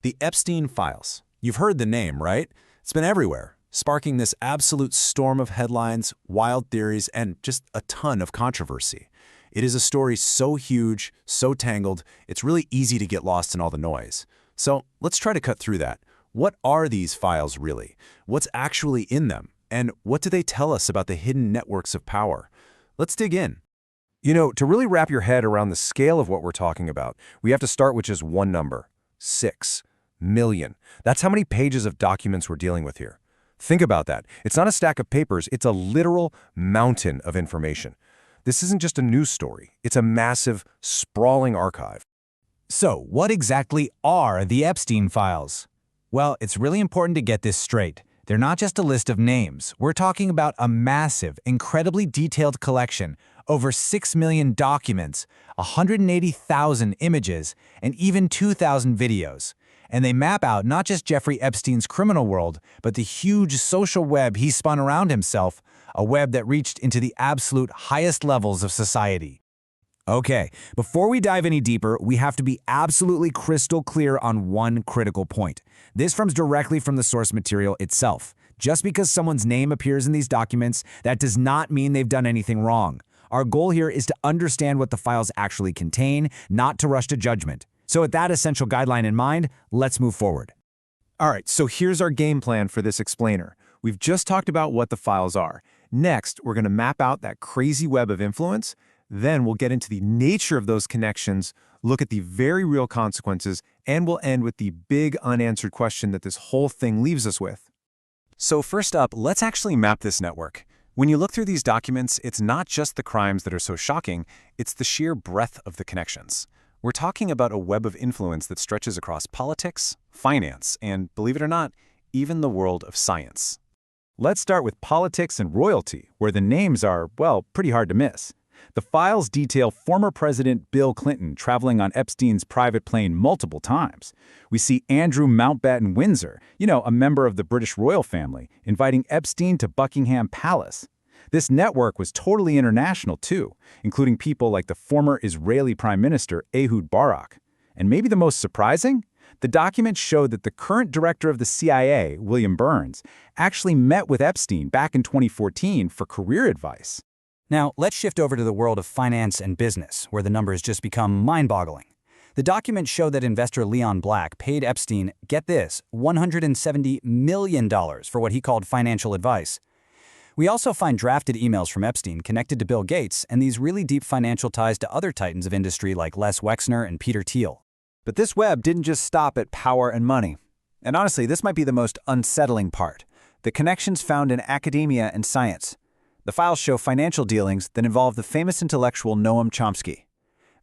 The Epstein files. You've heard the name, right? It's been everywhere, sparking this absolute storm of headlines, wild theories, and just a ton of controversy. It is a story so huge, so tangled, it's really easy to get lost in all the noise. So let's try to cut through that. What are these files really? What's actually in them? And what do they tell us about the hidden networks of power? Let's dig in. To really wrap your head around the scale of what we're talking about, we have to start with just one number: 6 million. That's how many pages of documents we're dealing with here. Think about that. It's not a stack of papers, it's a literal mountain of information. This isn't just a news story, it's a massive, sprawling archive. So, what exactly are the Epstein files? Well, it's really important to get this straight. They're not just a list of names. We're talking about a massive, incredibly detailed collection, over 6 million documents, 180,000 images, and even 2,000 videos. And they map out not just Jeffrey Epstein's criminal world, but the huge social web he spun around himself, a web that reached into the absolute highest levels of society. Okay, before we dive any deeper, we have to be absolutely crystal clear on one critical point. This comes directly from the source material itself. Just because someone's name appears in these documents, that does not mean they've done anything wrong. Our goal here is to understand what the files actually contain, not to rush to judgment. So with that essential guideline in mind, let's move forward. All right, so here's our game plan for this explainer. We've just talked about what the files are. Next, we're going to map out that crazy web of influence. Then we'll get into the nature of those connections, look at the very real consequences, and we'll end with the big unanswered question that this whole thing leaves us with. So first up, let's actually map this network. When you look through these documents, it's not just the crimes that are so shocking, it's the sheer breadth of the connections. We're talking about a web of influence that stretches across politics, finance, and, believe it or not, even the world of science. Let's start with politics and royalty, where the names are, well, pretty hard to miss. The files detail former President Bill Clinton traveling on Epstein's private plane multiple times. We see Andrew Mountbatten Windsor, a member of the British royal family, inviting Epstein to Buckingham Palace. This network was totally international too, including people like the former Israeli Prime Minister Ehud Barak. And maybe the most surprising? The documents showed that the current director of the CIA, William Burns, actually met with Epstein back in 2014 for career advice. Now, let's shift over to the world of finance and business, where the numbers just become mind-boggling. The documents show that investor Leon Black paid Epstein, get this, $170 million for what he called financial advice. We also find drafted emails from Epstein connected to Bill Gates and these really deep financial ties to other titans of industry like Les Wexner and Peter Thiel. But this web didn't just stop at power and money. And honestly, this might be the most unsettling part: the connections found in academia and science. The files show financial dealings that involve the famous intellectual Noam Chomsky.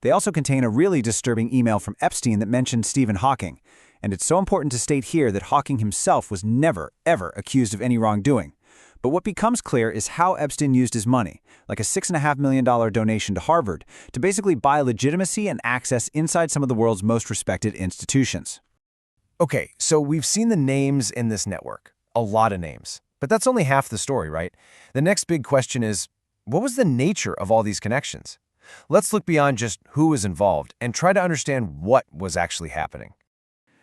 They also contain a really disturbing email from Epstein that mentioned Stephen Hawking, and it's so important to state here that Hawking himself was never, ever accused of any wrongdoing. But what becomes clear is how Epstein used his money, like a $6.5 million donation to Harvard, to basically buy legitimacy and access inside some of the world's most respected institutions. Okay, so we've seen the names in this network. A lot of names. But that's only half the story, right? The next big question is, what was the nature of all these connections? Let's look beyond just who was involved and try to understand what was actually happening.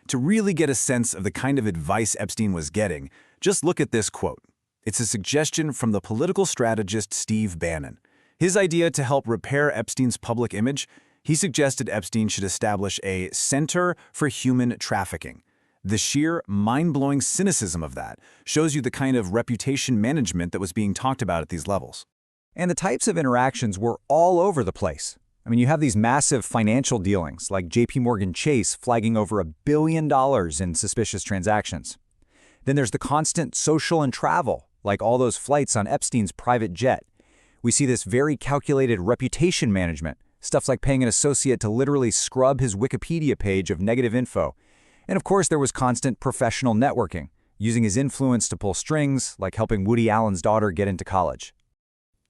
To really get a sense of the kind of advice Epstein was getting, just look at this quote. It's a suggestion from the political strategist Steve Bannon. His idea to help repair Epstein's public image, he suggested Epstein should establish a Center for Human Trafficking. The sheer, mind-blowing cynicism of that shows you the kind of reputation management that was being talked about at these levels. And the types of interactions were all over the place. You have these massive financial dealings, like JP Chase flagging over $1 billion in suspicious transactions. Then there's the constant social and travel, like all those flights on Epstein's private jet. We see this very calculated reputation management, stuff like paying an associate to literally scrub his Wikipedia page of negative info. And of course, there was constant professional networking, using his influence to pull strings, like helping Woody Allen's daughter get into college.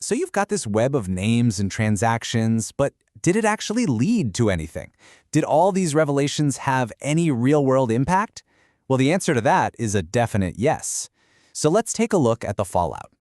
So you've got this web of names and transactions, but did it actually lead to anything? Did all these revelations have any real-world impact? Well, the answer to that is a definite yes. So let's take a look at the fallout.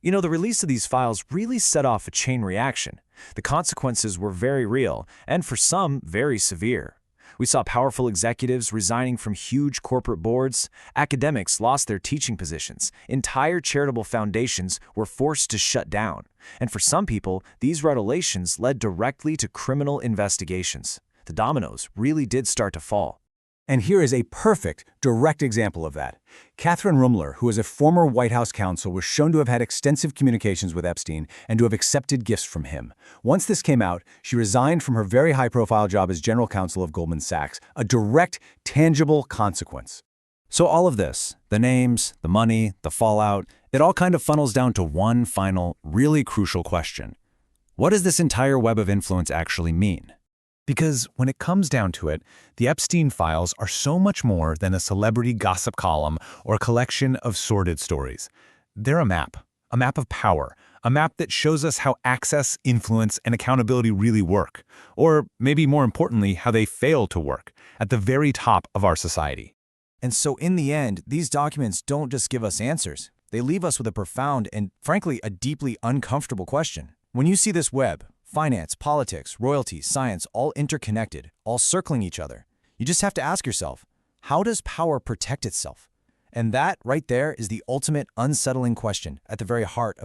The release of these files really set off a chain reaction. The consequences were very real, and for some, very severe. We saw powerful executives resigning from huge corporate boards, academics lost their teaching positions, entire charitable foundations were forced to shut down, and for some people, these revelations led directly to criminal investigations. The dominoes really did start to fall. And here is a perfect, direct example of that. Catherine Rummler, who is a former White House counsel, was shown to have had extensive communications with Epstein and to have accepted gifts from him. Once this came out, she resigned from her very high-profile job as general counsel of Goldman Sachs, a direct, tangible consequence. So all of this, the names, the money, the fallout, it all kind of funnels down to one final, really crucial question. What does this entire web of influence actually mean? Because when it comes down to it, the Epstein files are so much more than a celebrity gossip column or a collection of sordid stories. They're a map of power, a map that shows us how access, influence, and accountability really work, or maybe more importantly, how they fail to work at the very top of our society. And so in the end, these documents don't just give us answers. They leave us with a profound and, frankly, a deeply uncomfortable question. When you see this web, finance, politics, royalty, science, all interconnected, all circling each other, you just have to ask yourself, how does power protect itself? And that, right there, is the ultimate unsettling question at the very heart of